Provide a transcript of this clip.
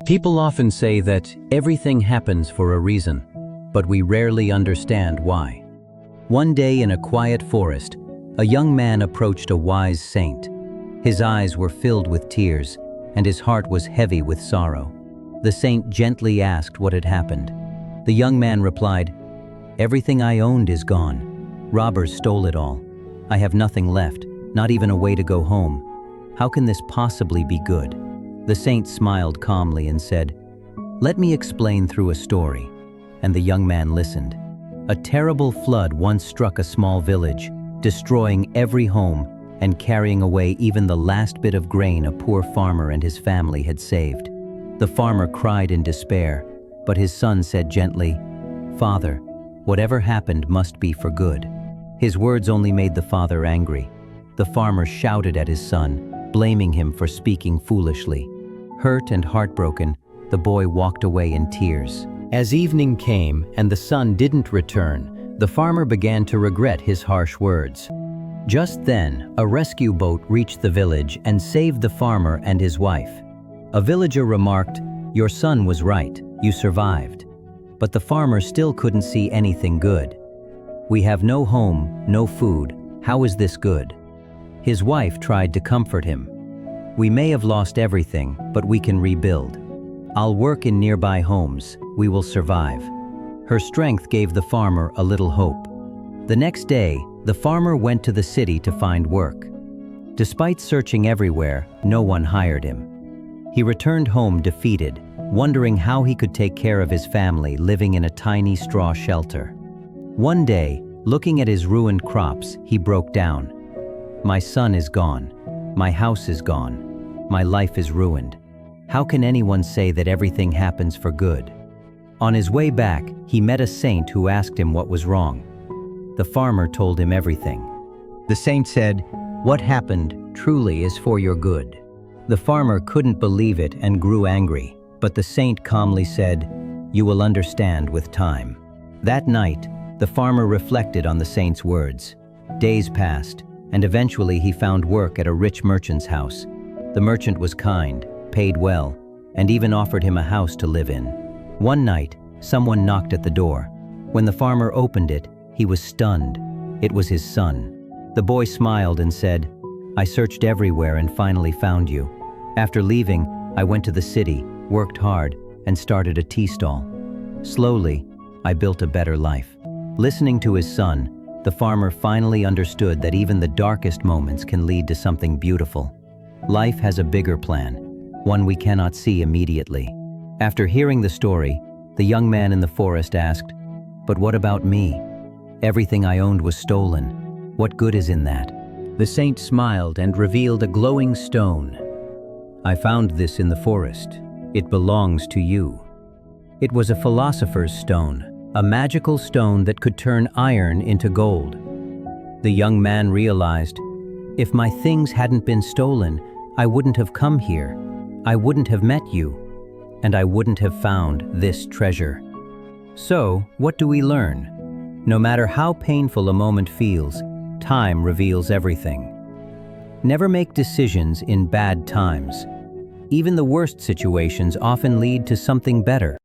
People often say that everything happens for a reason, but we rarely understand why. One day in a quiet forest, a young man approached a wise saint. His eyes were filled with tears, and his heart was heavy with sorrow. The saint gently asked what had happened. The young man replied, "Everything I owned is gone. Robbers stole it all. I have nothing left, not even a way to go home. How can this possibly be good?" The saint smiled calmly and said, "Let me explain through a story." And the young man listened. A terrible flood once struck a small village, destroying every home and carrying away even the last bit of grain a poor farmer and his family had saved. The farmer cried in despair, but his son said gently, "Father, whatever happened must be for good." His words only made the father angry. The farmer shouted at his son, blaming him for speaking foolishly. Hurt and heartbroken, the boy walked away in tears. As evening came and the son didn't return, the farmer began to regret his harsh words. Just then, a rescue boat reached the village and saved the farmer and his wife. A villager remarked, "Your son was right, you survived." But the farmer still couldn't see anything good. "We have no home, no food. How is this good?" His wife tried to comfort him. "We may have lost everything, but we can rebuild. I'll work in nearby homes. We will survive." Her strength gave the farmer a little hope. The next day, the farmer went to the city to find work. Despite searching everywhere, no one hired him. He returned home defeated, wondering how he could take care of his family living in a tiny straw shelter. One day, looking at his ruined crops, he broke down. "My son is gone. My house is gone. My life is ruined. How can anyone say that everything happens for good?" On his way back, he met a saint who asked him what was wrong. The farmer told him everything. The saint said, "What happened truly is for your good." The farmer couldn't believe it and grew angry, but the saint calmly said, "You will understand with time." That night, the farmer reflected on the saint's words. Days passed, and eventually he found work at a rich merchant's house. The merchant was kind, paid well, and even offered him a house to live in. One night, someone knocked at the door. When the farmer opened it, he was stunned. It was his son. The boy smiled and said, "I searched everywhere and finally found you. After leaving, I went to the city, worked hard, and started a tea stall. Slowly, I built a better life." Listening to his son, the farmer finally understood that even the darkest moments can lead to something beautiful. Life has a bigger plan, one we cannot see immediately. After hearing the story, the young man in the forest asked, "But what about me? Everything I owned was stolen. What good is in that?" The saint smiled and revealed a glowing stone. "I found this in the forest. It belongs to you." It was a philosopher's stone, a magical stone that could turn iron into gold. The young man realized, "If my things hadn't been stolen, I wouldn't have come here. I wouldn't have met you, and I wouldn't have found this treasure." So, what do we learn? No matter how painful a moment feels, time reveals everything. Never make decisions in bad times. Even the worst situations often lead to something better.